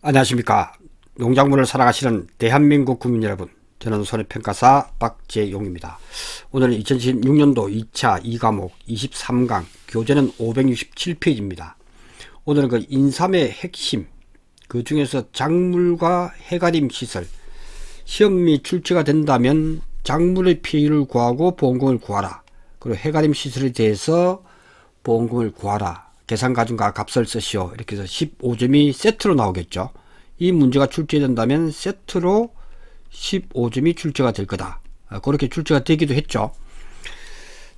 안녕하십니까. 농작물을 살아가시는 대한민국 국민 여러분, 저는 손해평가사 박재용입니다. 오늘은 2016년도 2차 2과목 23강 교재는 567페이지입니다. 오늘은 그 인삼의 핵심, 그 중에서 작물과 해가림 시설, 시험 및 출제가 된다면 작물의 피해를 구하고 보험금을 구하라. 그리고 해가림 시설에 대해서 보험금을 구하라. 계산가중과 값을 쓰시오. 이렇게 해서 15점이 세트로 나오겠죠. 이 문제가 출제된다면 세트로 15점이 출제가 될 거다. 그렇게 출제가 되기도 했죠.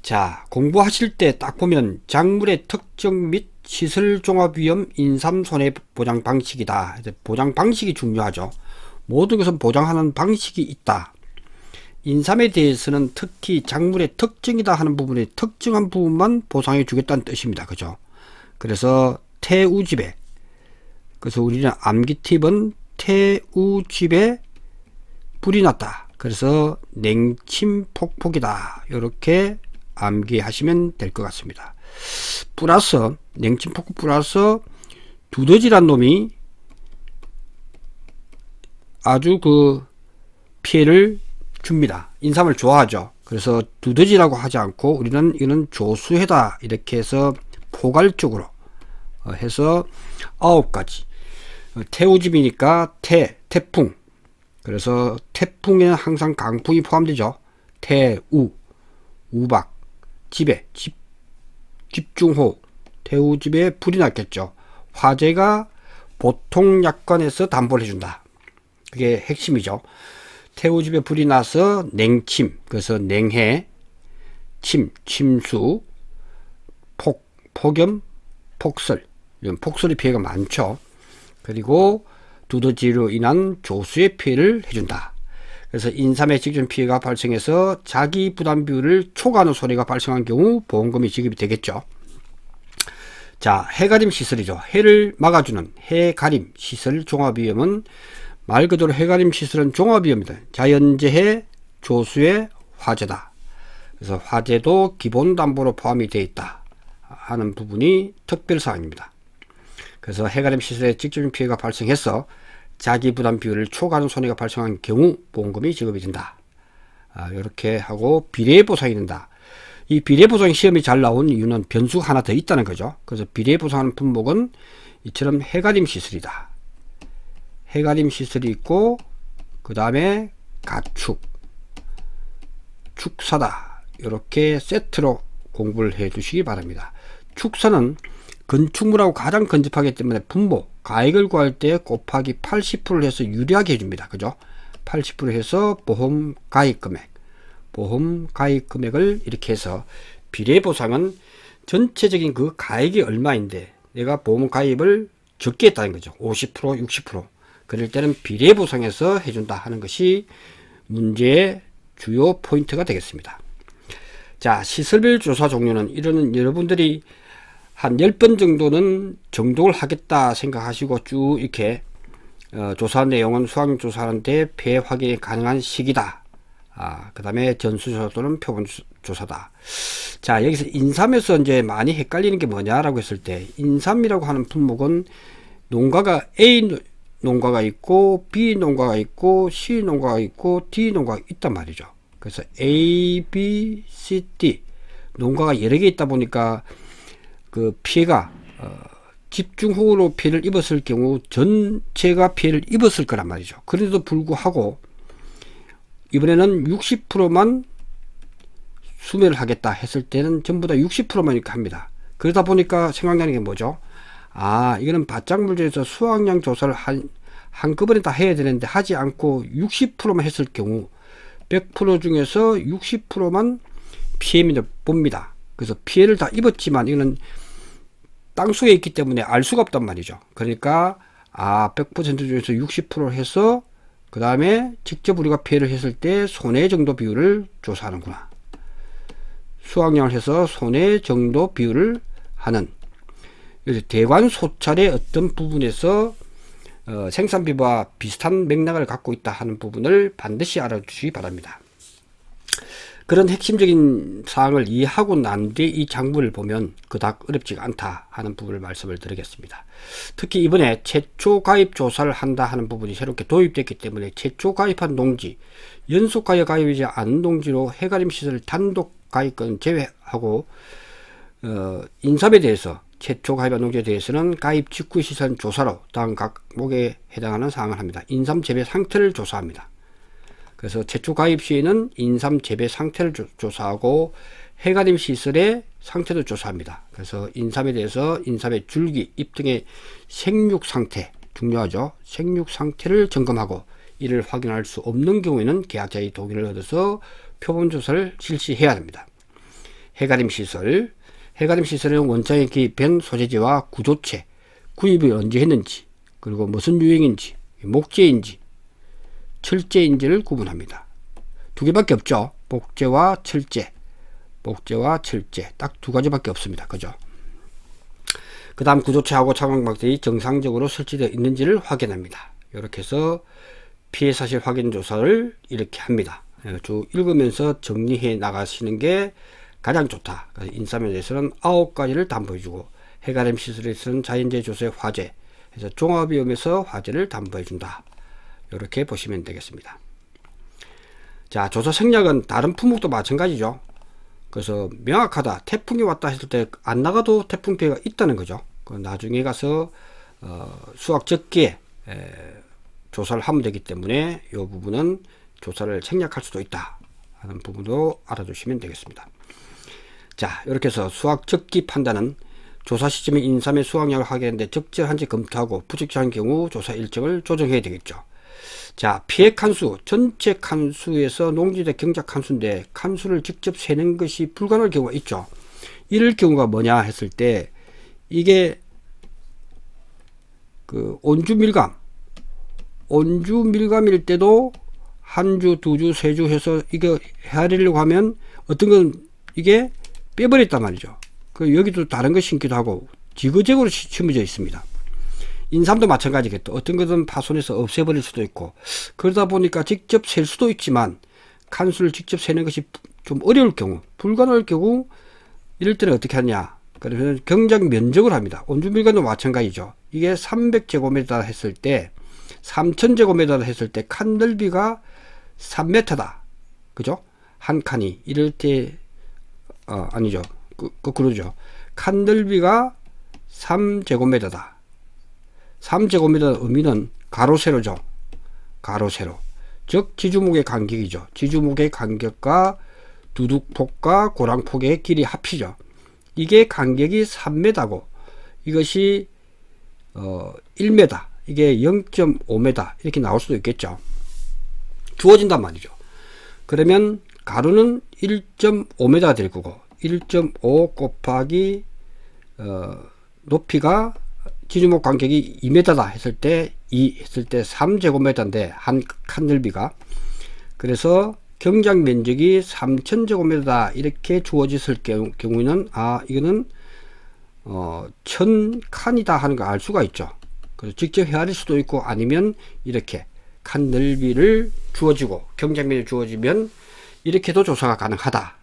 자, 공부하실 때 딱 보면 작물의 특정 및 시설 종합 위험 인삼 손해 보장 방식이다. 보장 방식이 중요하죠. 모든 것은 보장하는 방식이 있다. 인삼에 대해서는 특히 작물의 특징이다 하는 부분에 특정한 부분만 보상해 주겠다는 뜻입니다. 그죠? 그래서 태우집에, 그래서 우리는 암기팁은 태우집에 불이 났다. 그래서 냉침폭폭이다. 이렇게 암기하시면 될 것 같습니다. 플러스 냉침폭폭 플러스 두더지란 놈이 아주 그 피해를 줍니다. 인삼을 좋아하죠. 그래서 두더지라고 하지 않고 우리는 이는 조수해다 이렇게 해서 포괄적으로 해서 9가지. 태우집이니까 태풍. 그래서 태풍에는 항상 강풍이 포함되죠. 태우, 우박, 집에, 집중호우, 태우집에 불이 났겠죠. 화재가 보통 약관에서 담보를 해준다. 그게 핵심이죠. 태우집에 불이 나서 냉침, 그래서 냉해, 침수, 폭염, 폭설, 이런 폭설의 피해가 많죠. 그리고 두더지로 인한 조수의 피해를 해준다. 그래서 인삼의 직접 피해가 발생해서 자기 부담 비율을 초과하는 손해가 발생한 경우 보험금이 지급이 되겠죠. 자, 해가림 시설이죠. 해를 막아주는 해가림 시설 종합위험은 말 그대로 해가림 시설은 종합위험이다. 자연재해, 조수의 화재다. 그래서 화재도 기본담보로 포함이 되어 있다 하는 부분이 특별사항입니다. 그래서 해가림 시설에 직접적인 피해가 발생해서 자기 부담 비율을 초과하는 손해가 발생한 경우 보험금이 지급이 된다. 이렇게 하고 비례보상이 된다. 이 비례보상 시험이 잘 나온 이유는 변수가 하나 더 있다는 거죠. 그래서 비례보상하는 품목은 이처럼 해가림 시설이다. 해가림 시설이 있고 그 다음에 가축, 축사다. 이렇게 세트로 공부를 해 주시기 바랍니다. 축사는 건축물하고 가장 근접하기 때문에 분모, 가액을 구할 때 곱하기 80%를 해서 유리하게 해줍니다. 그죠? 80% 해서 보험 가입 금액을 이렇게 해서 비례보상은 전체적인 그 가액이 얼마인데 내가 보험 가입을 적게 했다는 거죠. 50%, 60%. 그럴 때는 비례보상에서 해준다 하는 것이 문제의 주요 포인트가 되겠습니다. 자, 시설별 조사 종류는 이런 여러분들이 한 10번 정도는 정독을 하겠다 생각하시고 쭉 이렇게 조사 내용은 수학력 조사하는데 폐 확인이 가능한 시기다. 그 다음에 전수조사 또는 표본조사다. 자, 여기서 인삼에서 이제 많이 헷갈리는 게 뭐냐라고 했을 때 인삼이라고 하는 품목은 농가가 A 농가가 있고 B 농가가 있고 C 농가가 있고 D 농가가 있단 말이죠. 그래서 A, B, C, D 농가가 여러 개 있다 보니까 그 피해가 집중호우로 피해를 입었을 경우 전체가 피해를 입었을 거란 말이죠. 그래도 불구하고 이번에는 60%만 수매를 하겠다 했을 때는 전부 다 60%만 이렇게 합니다. 그러다 보니까 생각나는 게 뭐죠? 이거는 밭작물 중에서 수확량 조사를 한꺼번에 다 해야 되는데 하지 않고 60%만 했을 경우 100% 중에서 60%만 피해를 봅니다. 그래서 피해를 다 입었지만 이거는 땅속에 있기 때문에 알 수가 없단 말이죠. 그러니까 100% 중에서 60% 해서 그 다음에 직접 우리가 피해를 했을 때 손해 정도 비율을 조사하는구나. 수확량을 해서 손해 정도 비율을 하는 대관 소찰의 어떤 부분에서 생산비와 비슷한 맥락을 갖고 있다 하는 부분을 반드시 알아주시기 바랍니다. 그런 핵심적인 사항을 이해하고 난 뒤에 이 작물을 보면 그닥 어렵지가 않다 하는 부분을 말씀을 드리겠습니다. 특히 이번에 최초 가입 조사를 한다 하는 부분이 새롭게 도입됐기 때문에 최초 가입한 농지, 연속 가입이지 않은 농지로 해가림 시설 단독 가입권 제외하고 인삼에 대해서 최초 가입한 농지에 대해서는 가입 직후 시설 조사로 다음 각목에 해당하는 사항을 합니다. 인삼 재배 상태를 조사합니다. 그래서 최초 가입 시에는 인삼 재배 상태를 조사하고 해가림 시설의 상태도 조사합니다. 그래서 인삼에 대해서 인삼의 줄기, 잎 등의 생육 상태, 중요하죠. 생육 상태를 점검하고 이를 확인할 수 없는 경우에는 계약자의 동의를 얻어서 표본 조사를 실시해야 됩니다. 해가림 시설, 해가림 시설은 원장에 기입한 소재지와 구조체, 구입을 언제 했는지, 그리고 무슨 유형인지, 목재인지, 철제인지를 구분합니다. 두 개밖에 없죠. 목재와 철제. 목재와 철제. 딱 두 가지밖에 없습니다. 그죠? 그 다음 구조체하고 차광막들이 정상적으로 설치되어 있는지를 확인합니다. 이렇게 해서 피해 사실 확인 조사를 이렇게 합니다. 쭉 읽으면서 정리해 나가시는 게 가장 좋다. 인삼에 대해서는 9가지를 담보해주고 해가림 시설에서는 자연재해 조사의 화재, 그래서 종합위험에서 화재를 담보해준다. 이렇게 보시면 되겠습니다. 자, 조사 생략은 다른 품목도 마찬가지죠. 그래서 명확하다. 태풍이 왔다 했을 때 안 나가도 태풍 피해가 있다는 거죠. 나중에 가서 수확 적기에 조사를 하면 되기 때문에 이 부분은 조사를 생략할 수도 있다 하는 부분도 알아두시면 되겠습니다. 자, 이렇게 해서 수확 적기 판단은 조사 시점에 인삼의 수확량을 확인하는데 적절한지 검토하고 부적절한 경우 조사 일정을 조정해야 되겠죠. 자, 피해 칸수, 전체 칸수에서 농지대 경작 칸수인데 칸수를 직접 세는 것이 불가능할 경우가 있죠. 이럴 경우가 뭐냐 했을 때 이게 그 온주 밀감일 때도 한 주, 두 주, 세 주 해서 이거 헤아리려고 하면 어떤 건 이게 빼버렸단 말이죠. 그 여기도 다른 거 심기도 하고 지그재그로 심어져 있습니다. 인삼도 마찬가지겠죠. 어떤 것은 파손해서 없애버릴 수도 있고 그러다 보니까 직접 셀 수도 있지만 칸수를 직접 세는 것이 좀 어려울 경우, 불가능할 경우 이럴 때는 어떻게 하냐. 그러면 경작 면적을 합니다. 온주밀감도 마찬가지죠. 이게 300제곱미터 했을 때 3000제곱미터 했을 때 칸 넓이가 3m다. 그죠? 한 칸이 이럴 때 아니죠. 거꾸로죠. 칸 넓이가 3제곱미터다. 3제곱미터 의미는 가로 세로죠. 가로 세로. 즉 지주목의 간격이죠. 지주목의 간격과 두둑폭과 고랑폭의 길이 합이죠. 이게 간격이 3m고 이것이 1m, 이게 0.5m 이렇게 나올 수도 있겠죠. 주어진단 말이죠. 그러면 가로는 1.5m가 될 거고 1.5 곱하기 높이가 지주목 간격이 2m다 했을 때 3제곱미터인데 한 칸 넓이가, 그래서 경작 면적이 3000제곱미터다 이렇게 주어졌을 경우에는 이거는 1000칸이다 하는 걸 알 수가 있죠. 그래서 직접 헤아릴 수도 있고 아니면 이렇게 칸 넓이를 주어지고 경작 면적이 주어지면 이렇게도 조사가 가능하다.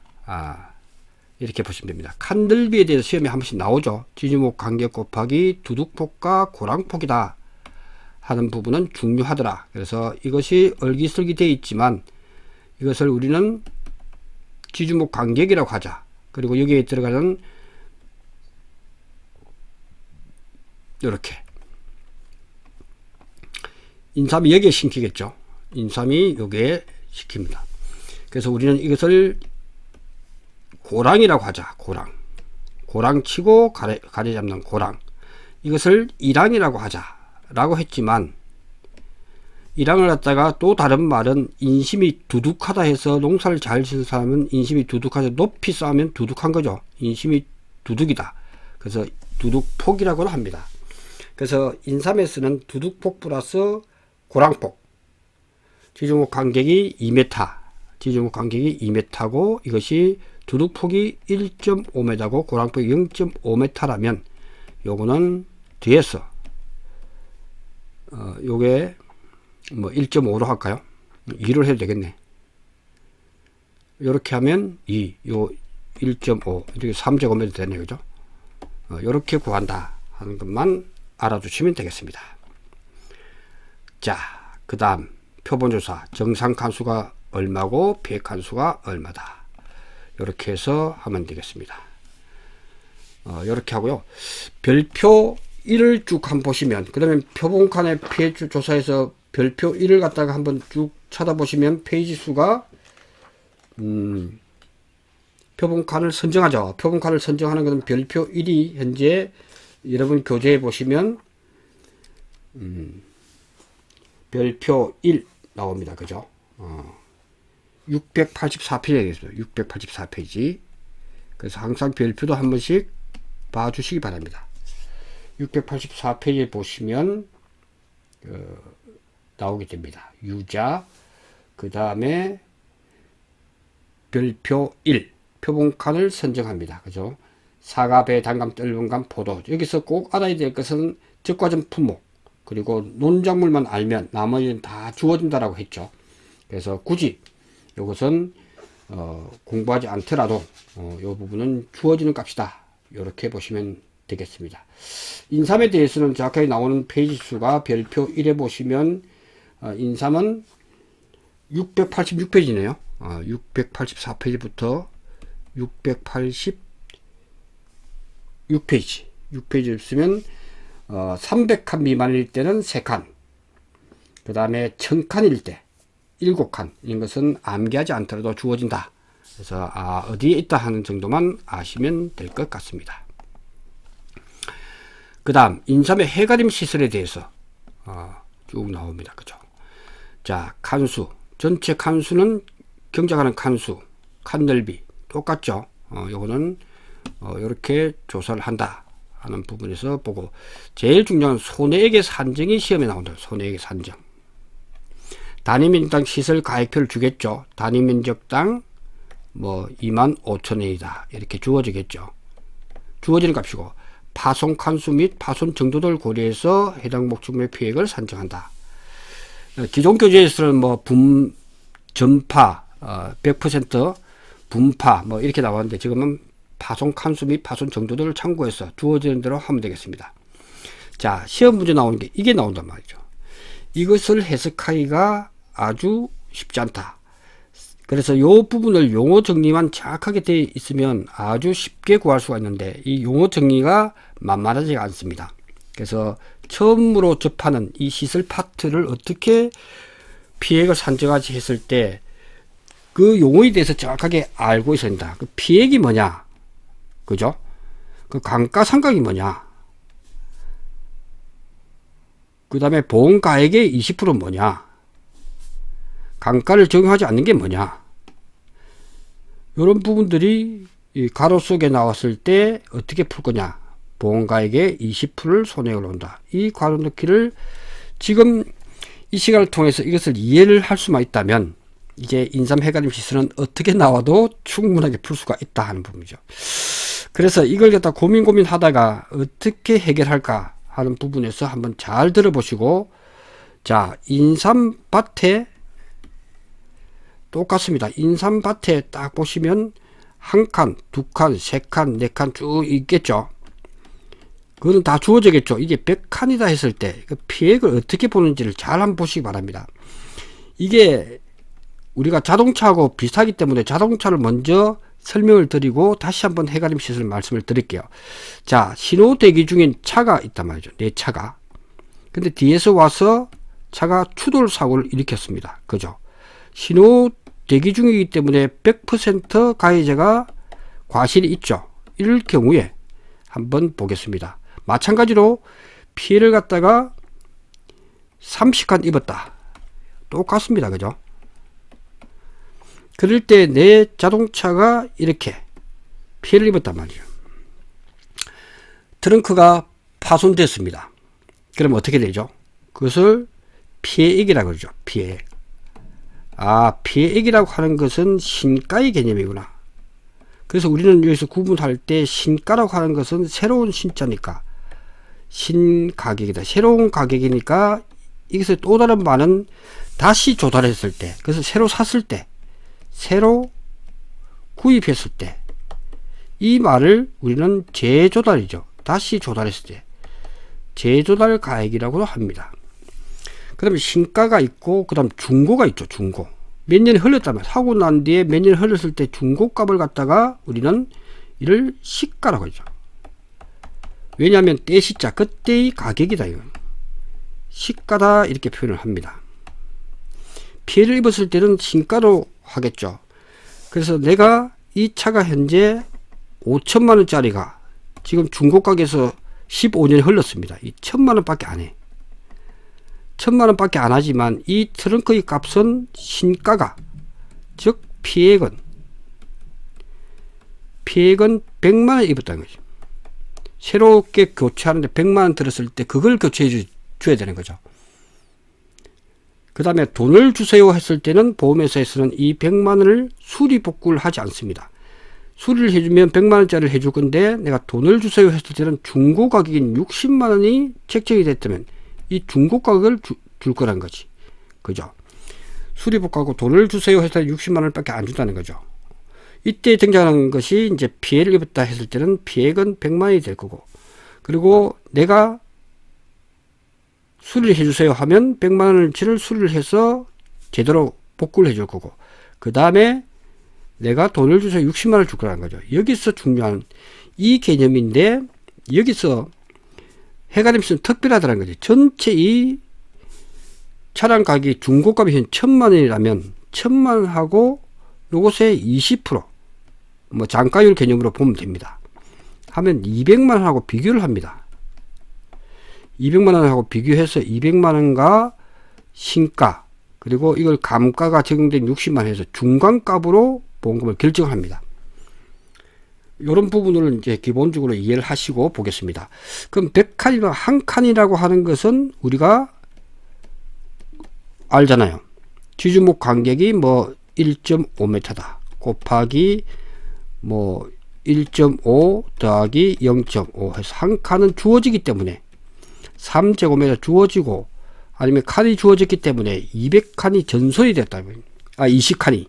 이렇게 보시면 됩니다. 칸 넓이에 대해서 시험에 한 번씩 나오죠. 지주목 간격 곱하기 두둑폭과 고랑폭이다 하는 부분은 중요하더라. 그래서 이것이 얼기설기 되어 있지만 이것을 우리는 지주목 간격이라고 하자. 그리고 여기에 들어가는 이렇게 인삼이 여기에 심기겠죠. 인삼이 여기에 시킵니다. 그래서 우리는 이것을 고랑이라고 하자. 고랑 치고 가래 잡는 고랑. 이것을 이랑이라고 하자 라고 했지만 이랑을 갖다가 또 다른 말은 인심이 두둑하다 해서 농사를 잘 짓는 사람은 인심이 두둑하다, 높이 쌓으면 두둑한 거죠. 인심이 두둑이다. 그래서 두둑폭이라고 합니다. 그래서 인삼에서는 두둑폭 플러스 고랑폭, 지주목 간격이 2m, 지주목 간격이 2m고 이것이 두둑폭이 1.5m고 고랑폭이 0.5m라면 요거는 뒤에서 요게 뭐 1.5로 할까요? 2로 해도 되겠네. 요렇게 하면 요 1.5 이렇게 3제곱미터 되네. 그죠? 요렇게 구한다 하는 것만 알아두시면 되겠습니다. 자, 그 다음 표본조사 정상칸수가 얼마고 비핵칸수가 얼마다. 이렇게 해서 하면 되겠습니다. 이렇게 하고요. 별표 1을 쭉 한번 보시면, 그 다음에 표본칸의 pH 조사에서 별표 1을 갖다가 한번 쭉 찾아보시면 페이지 수가 표본칸을 선정하죠. 표본칸을 선정하는 것은 별표 1이 현재 여러분 교재에 보시면 별표 1 나옵니다. 그죠? 684페이지에 있습니다. 684페이지. 그래서 항상 별표도 한 번씩 봐주시기 바랍니다. 684페이지에 보시면 나오게 됩니다. 유자, 그 다음에 별표 1 표본칸을 선정합니다. 그죠? 사과, 배, 단감, 떫은감, 포도. 여기서 꼭 알아야 될 것은 적과점 품목, 그리고 논작물만 알면 나머지는 다 주어진다라고 했죠. 그래서 굳이 이것은 공부하지 않더라도 이 부분은 주어지는 값이다. 이렇게 보시면 되겠습니다. 인삼에 대해서는 정확하게 나오는 페이지 수가 별표 1에 보시면 인삼은 686페이지네요. 684페이지부터 686페이지 6페이지를 쓰면 300칸 미만일 때는 3칸, 그 다음에 1000칸일 때 7칸. 이런 것은 암기하지 않더라도 주어진다. 그래서 어디에 있다 하는 정도만 아시면 될 것 같습니다. 그 다음 인삼의 해가림 시설에 대해서 쭉 나옵니다. 그죠? 자, 칸수, 전체 칸수는 경작하는 칸수, 칸 넓이 똑같죠? 요거는 이렇게 조사를 한다 하는 부분에서 보고, 제일 중요한 손해액의 산정이 시험에 나온다. 손해액의 산정. 단위면적당 시설 가액표를 주겠죠. 단위면적당 25,000원이다. 이렇게 주어지겠죠. 주어지는 값이고, 파손 칸수 및 파손 정도를 고려해서 해당 목적물의 피해액을 산정한다. 기존 교재에서는 전파 100% 분파 이렇게 나왔는데, 지금은 파손 칸수 및 파손 정도들을 참고해서 주어지는 대로 하면 되겠습니다. 자, 시험 문제 나오는 게 이게 나온단 말이죠. 이것을 해석하기가 아주 쉽지 않다. 그래서 이 부분을 용어 정리만 정확하게 되어 있으면 아주 쉽게 구할 수가 있는데, 이 용어 정리가 만만하지가 않습니다. 그래서 처음으로 접하는 이 시설 파트를 어떻게 피해액을 산정하지 했을 때 그 용어에 대해서 정확하게 알고 있어야 된다. 그 피해액이 뭐냐, 그죠? 그 감가상각이 뭐냐, 그 다음에 보험가액의 20%는 뭐냐, 감가를 적용하지 않는 게 뭐냐, 이런 부분들이 이 가로 속에 나왔을 때 어떻게 풀 거냐. 보험가액의 20%를 손해액으로 온다. 이 괄호 넣기를 지금 이 시간을 통해서 이것을 이해를 할 수만 있다면 이제 인삼 해가림 시설은 어떻게 나와도 충분하게 풀 수가 있다 하는 부분이죠. 그래서 이걸 갖다 고민하다가 어떻게 해결할까 하는 부분에서 한번 잘 들어보시고, 자, 인삼밭에 똑같습니다. 인삼밭에 딱 보시면 한 칸, 두 칸, 세 칸, 네 칸 쭉 있겠죠. 그거는 다 주어지겠죠. 이게 100칸이다 했을 때 그 피해액을 어떻게 보는지를 잘 한번 보시기 바랍니다. 이게 우리가 자동차하고 비슷하기 때문에 자동차를 먼저 설명을 드리고 다시 한번 해가림 시설 말씀을 드릴게요. 자, 신호 대기 중인 차가 있단 말이죠. 내 차가. 근데 뒤에서 와서 차가 추돌 사고를 일으켰습니다. 그죠? 신호 대기 중이기 때문에 100% 가해자가 과실이 있죠. 이럴 경우에 한번 보겠습니다. 마찬가지로 피해를 갖다가 30칸 입었다. 똑같습니다. 그죠? 그럴 때 내 자동차가 이렇게 피해를 입었단 말이에요. 트렁크가 파손됐습니다. 그럼 어떻게 되죠? 그것을 피해액이라고 그러죠. 피해액. 피해액이라고 하는 것은 신가의 개념이구나. 그래서 우리는 여기서 구분할 때 신가라고 하는 것은 새로운 신자니까 신가격이다. 새로운 가격이니까 이것의 또 다른 말은 다시 조달했을 때, 그래서 새로 샀을 때, 새로 구입했을 때, 이 말을 우리는 재조달이죠. 다시 조달했을 때. 재조달 가액이라고 합니다. 그러면 신가가 있고 그 다음 중고가 있죠. 중고. 몇 년이 흘렀다면, 사고 난 뒤에 몇 년이 흘렀을 때 중고값을 갖다가 우리는 이를 시가라고 하죠. 왜냐하면 때 시자, 그때의 가격이다. 이건 시가다 이렇게 표현을 합니다. 피해를 입었을 때는 신가로 하겠죠. 그래서 내가 이 차가 현재 5천만원짜리가 지금 중고가격에서 15년이 흘렀습니다. 이 1000만원 밖에 안 해. 1000만원 밖에 안 하지만 이 트렁크의 값은 신가가, 즉 피해액은 100만원 입었다는 거죠. 새롭게 교체하는데 100만원 들었을 때 그걸 교체해 줘야 되는 거죠. 그 다음에 돈을 주세요 했을 때는 보험회사에서는 이 100만원을 수리 복구를 하지 않습니다. 수리를 해주면 100만원짜리를 해줄 건데 내가 돈을 주세요 했을 때는 중고 가격인 60만원이 책정이 됐다면 이 중고 가격을 줄 거란 거지. 그죠? 수리 복구하고 돈을 주세요 했을 때 60만원 밖에 안 준다는 거죠. 이때 등장하는 것이 이제 피해를 입었다 했을 때는 피해액은 100만원이 될 거고, 그리고 내가 수리를 해주세요 하면 100만원어치를 수리를 해서 제대로 복구를 해줄 거고, 그 다음에 내가 돈을 주세요 60만원을 줄 거라는 거죠. 여기서 중요한 이 개념인데, 여기서 해가 되면 특별하다는 거죠. 전체 이 차량 가격이 중고값이 현 1000만원이라면 1000만원하고 요것의 20%, 뭐 장가율 개념으로 보면 됩니다. 하면 200만원하고 비교를 합니다. 200만원하고 비교해서 200만원과 신가, 그리고 이걸 감가가 적용된 60만원 해서 중간값으로 보험금을 결정합니다. 이런 부분을 이제 기본적으로 이해를 하시고 보겠습니다. 그럼 100칸이나 한 칸이라고 하는 것은 우리가 알잖아요. 지주목 간격이 뭐 1.5m다 곱하기 뭐 1.5 더하기 0.5 해서 한 칸은 주어지기 때문에 3제곱미터 주어지고, 아니면 칸이 주어졌기 때문에 200칸이 전손이 됐다. 20칸이.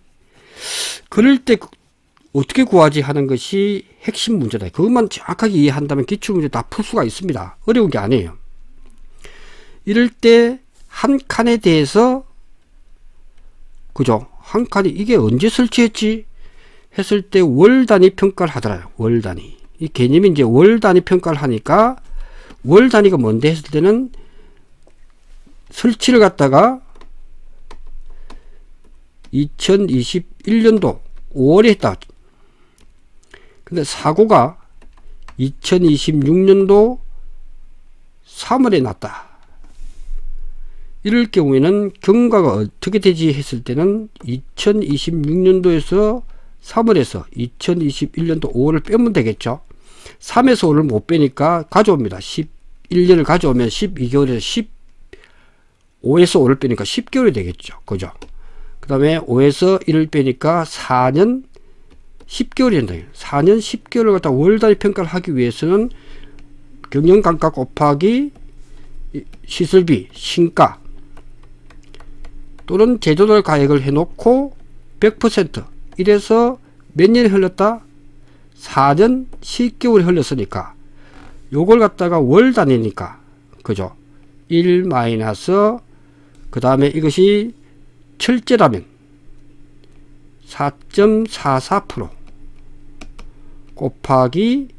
그럴 때 어떻게 구하지 하는 것이 핵심 문제다. 그것만 정확하게 이해한다면 기출문제 다 풀 수가 있습니다. 어려운 게 아니에요. 이럴 때 한 칸에 대해서, 그죠? 한 칸이 이게 언제 설치했지? 했을 때 월 단위 평가를 하더라요. 월 단위. 이 개념이 이제 월 단위 평가를 하니까, 월 단위가 뭔데 했을 때는 설치를 갖다가 2021년도 5월에 했다. 근데 사고가 2026년도 3월에 났다. 이럴 경우에는 경과가 어떻게 되지 했을 때는 2026년도에서 3월에서 2021년도 5월을 빼면 되겠죠. 3에서 5를 못 빼니까 가져옵니다. 11년을 가져오면 12개월에서 5에서 5를 빼니까 10개월이 되겠죠. 그죠? 그 다음에 5에서 1을 빼니까 4년 10개월이 된다. 4년 10개월을 갖다 월 단위 평가를 하기 위해서는 경영감가 곱하기 시설비, 신가 또는 제조달 가액을 해놓고 100% 이래서 몇 년이 흘렀다? 4년 10개월이 흘렀으니까 요걸 갖다가 월 단위니까, 그죠? 1 마이너스 그 다음에 이것이 철제라면 4.44% 곱하기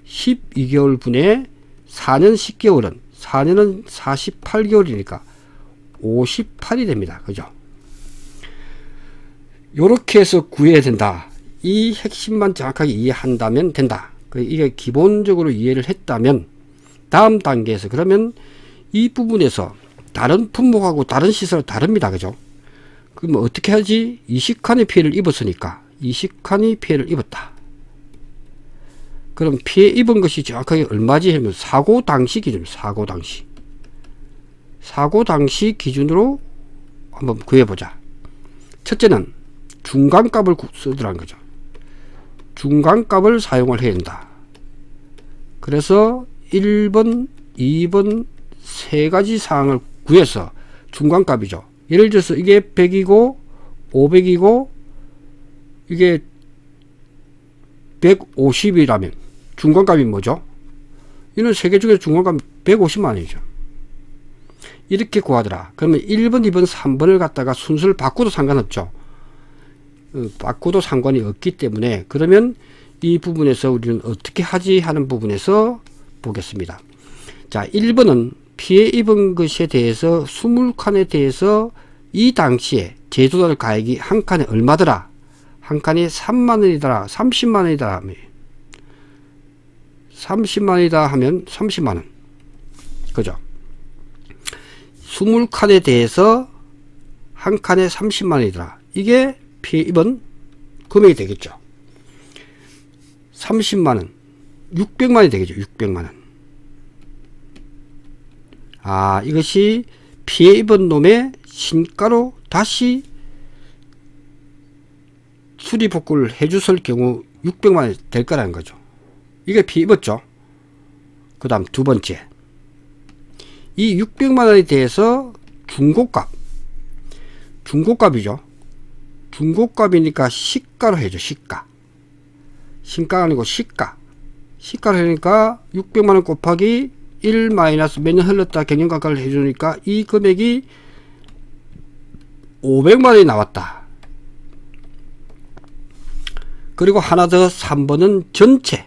12개월 분의 4년 10개월은 4년은 48개월이니까 58이 됩니다. 그죠? 요렇게 해서 구해야 된다. 이 핵심만 정확하게 이해한다면 된다. 이게 기본적으로 이해를 했다면 다음 단계에서, 그러면 이 부분에서 다른 품목하고 다른 시설은 다릅니다. 그죠? 그럼 어떻게 하지? 20칸의 피해를 입었으니까 20칸이 피해를 입었다. 그럼 피해 입은 것이 정확하게 얼마지 하면 사고 당시 기준, 사고 당시 기준으로 한번 구해보자. 첫째는 중간값을 쓰더라는 거죠. 중간값을 사용을 해야 된다. 그래서 1번, 2번 세 가지 사항을 구해서 중간값이죠. 예를 들어서 이게 100이고 500이고 이게 150이라면 중간값이 뭐죠? 이런 세 개 중에 중간값 150만원이죠. 이렇게 구하더라. 그러면 1번, 2번, 3번을 갖다가 순서를 바꿔도 상관없죠. 바꿔도 상관이 없기 때문에, 그러면 이 부분에서 우리는 어떻게 하지 하는 부분에서 보겠습니다. 자, 1번은 피해 입은 것에 대해서 20칸에 대해서 이 당시에 제조달 가액이 한 칸에 얼마더라? 한 칸에 3만원이더라, 30만원이더라. 30만원이다 하면 30만원. 그죠? 20칸에 대해서 한 칸에 30만원이더라. 이게 피해 입은 금액이 되겠죠. 30만원, 600만원이 되겠죠. 600만원. 아, 이것이 피해 입은 놈의 신가로 다시 수리복구를 해줬을 경우 600만원이 될 거라는 거죠. 이게 피해 입었죠. 그 다음 두 번째, 이 600만원에 대해서 중고값이죠. 중고값이니까 시가로 해줘. 신가가 아니고 시가로 하니까 600만원 곱하기 1 마이너스 몇 년 흘렀다 경영감가를 해주니까 이 금액이 500만원이 나왔다. 그리고 하나 더, 3번은 전체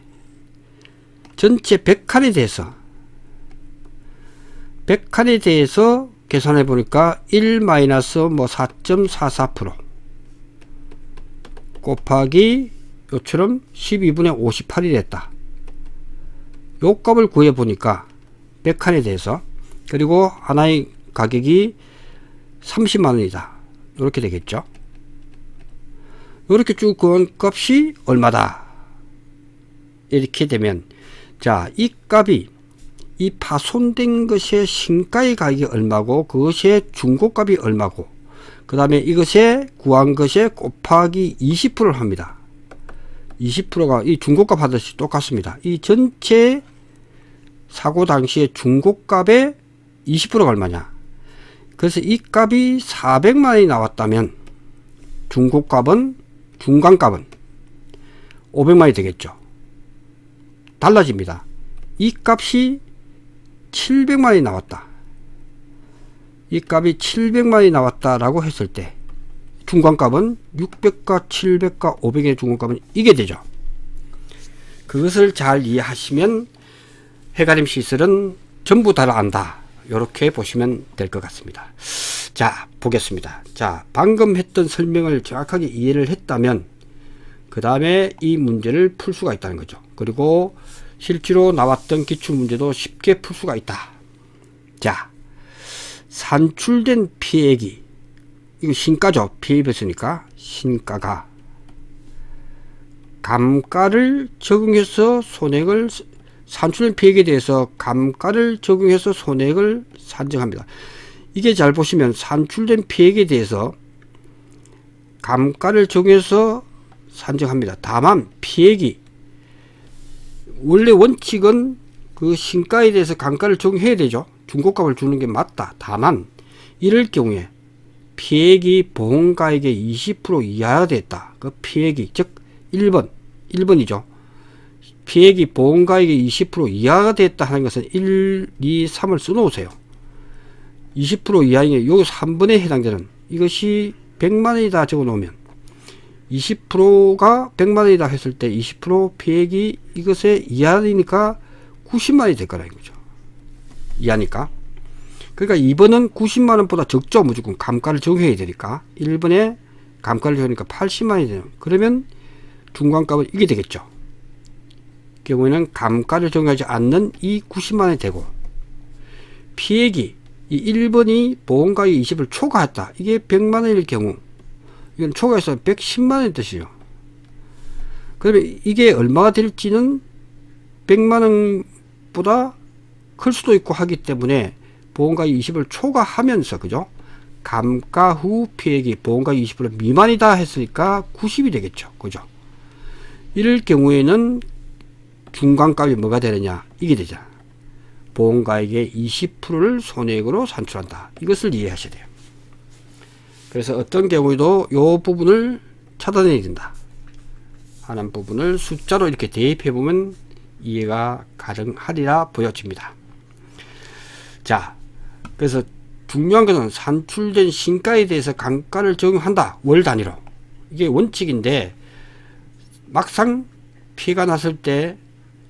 100칸에 대해서 계산해 보니까 1 마이너스 뭐 4.44% 곱하기 요처럼 12분의 58이 됐다. 요 값을 구해 보니까 100칸에 대해서, 그리고 하나의 가격이 30만원이다. 이렇게 되겠죠. 이렇게 쭉 구한 값이 얼마다. 이렇게 되면, 자, 이 값이 이 파손된 것의 신가의 가격이 얼마고 그것의 중고값이 얼마고 그 다음에 이것에 구한 것에 곱하기 20%를 합니다. 20%가 이 중고값 하듯이 똑같습니다. 이 전체 사고 당시의 중고값의 20%가 얼마냐. 그래서 이 값이 400만원이 나왔다면 중간값은 500만원이 되겠죠. 달라집니다. 이 값이 700만원이 나왔다. 이 값이 700만원이 나왔다라고 했을 때 중간값은 600과 700과 500의 중간값은 이게 되죠. 그것을 잘 이해하시면 해가림 시설은 전부 다 안다. 이렇게 보시면 될 것 같습니다. 자, 보겠습니다. 자, 방금 했던 설명을 정확하게 이해를 했다면 그 다음에 이 문제를 풀 수가 있다는 거죠. 그리고 실제로 나왔던 기출문제도 쉽게 풀 수가 있다. 자, 산출된 피해액이, 이거 신가죠. 피해 입었으니까 신가가 감가를 적용해서 손해를, 산출된 피해액에 대해서 감가를 적용해서 손해를 산정합니다. 이게 잘 보시면 산출된 피해액에 대해서 감가를 적용해서 산정합니다. 다만 피해액이 원래 원칙은 그 신가에 대해서 감가를 적용해야 되죠. 중고값을 주는 게 맞다. 다만 이럴 경우에 피해액이 보험가액의 20% 이하가 됐다. 그 피해액이, 즉 1번이죠. 피해액이 보험가액의 20% 이하가 됐다 하는 것은 1, 2, 3을 써놓으세요. 20% 이하인 요 3번에 해당되는, 이것이 100만원이다 적어 놓으면 20%가 100만원이다 했을 때 20% 피해액이 이것에 이하니까 90만원이 될 거라는 거죠. 이하니까. 그러니까 2번은 90만원보다 적죠. 무조건 감가를 적용해야 되니까. 1번에 감가를 적으니까 80만원이 되는, 그러면 중간값은 이게 되겠죠. 경우에는 감가를 적용하지 않는 이 90만원이 되고, 피해액이 이 1번이 보험가액 20을 초과했다. 이게 100만원일 경우, 이건 초과해서 110만원의 뜻이죠. 그러면 이게 얼마가 될지는 100만원보다 클 수도 있고 하기 때문에 보험가액 20을 초과하면서, 그죠? 감가 후 피해액이 보험가액 20% 미만이다 했으니까 90이 되겠죠. 그죠? 이럴 경우에는 중간값이 뭐가 되느냐? 이게 되잖아. 보험가액의 20%를 손해액으로 산출한다. 이것을 이해하셔야 돼요. 그래서 어떤 경우에도 이 부분을 찾아내야 된다 하는 부분을 숫자로 이렇게 대입해 보면 이해가 가능하리라 보여집니다. 자, 그래서 중요한 것은 산출된 신가에 대해서 감가를 적용한다. 월 단위로. 이게 원칙인데 막상 피해가 났을 때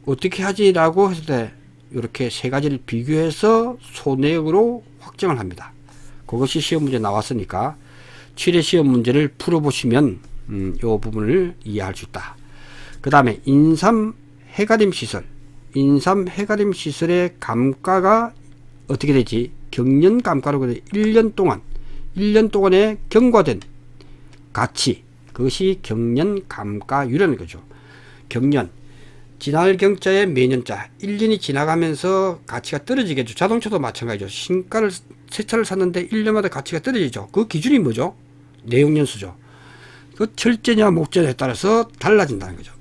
어떻게 하지라고 했을 때 이렇게 세 가지를 비교해서 손해액으로 확정을 합니다. 그것이 시험 문제 나왔으니까 7회 시험 문제를 풀어보시면 이 부분을 이해할 수 있다. 그 다음에 인삼 해가림 시설. 인삼 해가림 시설의 감가가 어떻게 되지? 경년 감가로 1년 동안의 경과된 가치, 그것이 경년 감가율이라는 거죠. 경년, 지날 경자에 매년자, 1년이 지나가면서 가치가 떨어지겠죠. 자동차도 마찬가지죠. 신가를 새 차를 샀는데 1년마다 가치가 떨어지죠. 그 기준이 뭐죠? 내용연수죠. 그 철제냐 목제냐에 따라서 달라진다는 거죠.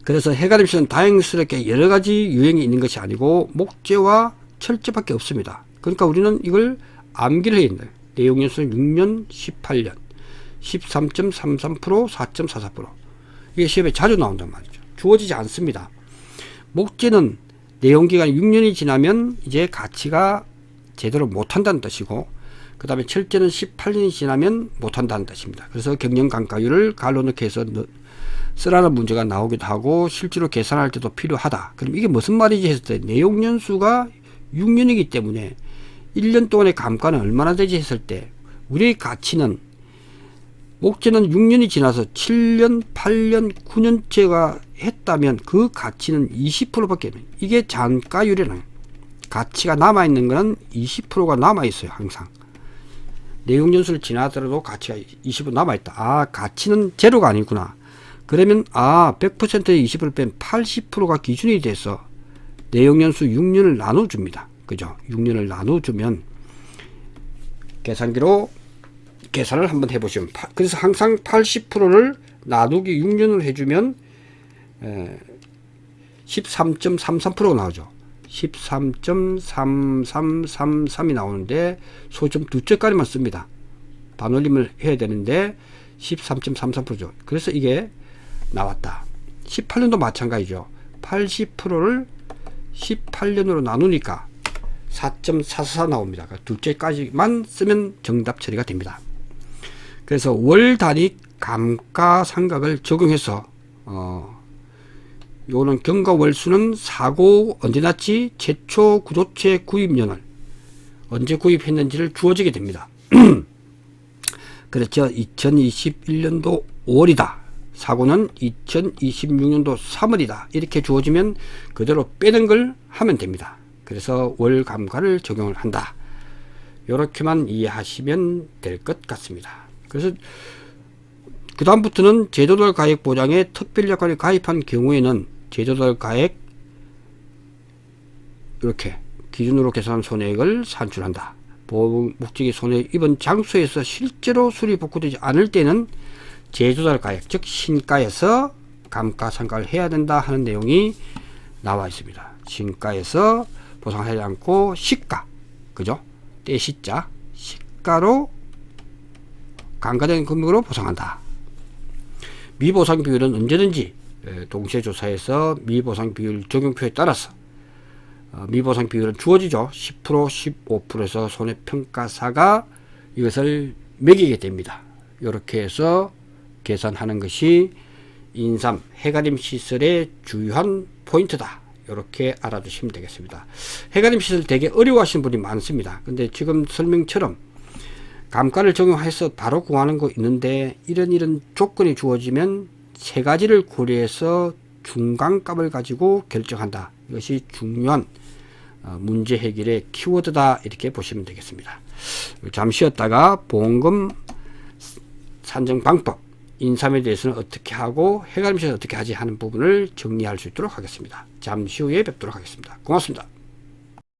그래서 해가림 시설은 다행스럽게 여러 가지 유형이 있는 것이 아니고 목재와 철제밖에 없습니다. 그러니까 우리는 이걸 암기를 해야 된다. 내용연수는 6년, 18년, 13.33%, 4.44%. 이게 시험에 자주 나온단 말이죠. 주어지지 않습니다. 목재는 내용기간이 6년이 지나면 이제 가치가 제대로 못한다는 뜻이고, 그 다음에 철제는 18년이 지나면 못한다는 뜻입니다. 그래서 경영감가율을 갈로 넣기 해서 쓰라는 문제가 나오기도 하고 실제로 계산할 때도 필요하다. 그럼 이게 무슨 말이지 했을 때 내용연수가 6년이기 때문에 1년 동안의 감가는 얼마나 되지 했을 때 우리의 가치는 목재는 6년이 지나서 7년, 8년, 9년째가 했다면 그 가치는 20%밖에 없어요. 이게 잔가율이라는 가치가 남아있는 것은 20%가 남아있어요. 항상 내용연수를 지나더라도 가치가 20% 남아있다. 아, 가치는 제로가 아니구나. 그러면 100%에 20%를 빼면 80%가 기준이 돼서 내용연수 6년을 나눠줍니다. 그죠? 6년을 나눠주면 계산기로 계산을 한번 해보시면, 그래서 항상 80%를 나누기 6년을 해주면 13.33%가 나오죠. 13.3333이 나오는데 소점 두 째까지만 씁니다. 반올림을 해야 되는데 13.33%죠. 그래서 이게 나왔다. 18년도 마찬가지죠. 80%를 18년으로 나누니까 4.44 나옵니다. 둘째까지만 쓰면 정답 처리가 됩니다. 그래서 월 단위 감가상각을 적용해서 요거는 경과월수는 사고 언제 났지? 최초 구조체 구입년을 언제 구입했는지를 주어지게 됩니다. 그렇죠. 2021년도 5월이다. 사고는 2026년도 3월이다. 이렇게 주어지면 그대로 빼는 걸 하면 됩니다. 그래서 월 감가를 적용을 한다. 이렇게만 이해하시면 될 것 같습니다. 그래서 그 다음부터는 제조달 가액 보장에 특별약관을 가입한 경우에는 제조달 가액 이렇게 기준으로 계산한 손해액을 산출한다. 보호 목적이 손해 입은 장소에서 실제로 수리 복구되지 않을 때는 제조달 가액, 즉 신가에서 감가상각을 해야 된다 하는 내용이 나와 있습니다. 신가에서 보상하지 않고 시가, 그죠? 떼시자 시가로 감가된 금액으로 보상한다. 미보상 비율은 언제든지 동시에 조사해서 미보상 비율 적용표에 따라서 미보상 비율은 주어지죠. 10%, 15%에서 손해평가사가 이것을 매기게 됩니다. 이렇게 해서 계산하는 것이 인삼 해가림 시설의 주요한 포인트다. 이렇게 알아두시면 되겠습니다. 해가림 시설 되게 어려워하시는 분이 많습니다. 근데 지금 설명처럼 감가를 적용해서 바로 구하는 거 있는데 이런 조건이 주어지면 세 가지를 고려해서 중간값을 가지고 결정한다. 이것이 중요한 문제 해결의 키워드다. 이렇게 보시면 되겠습니다. 잠시 쉬었다가 보험금 산정 방법, 인삼에 대해서는 어떻게 하고 해가림 시설은 어떻게 하지 하는 부분을 정리할 수 있도록 하겠습니다. 잠시 후에 뵙도록 하겠습니다. 고맙습니다.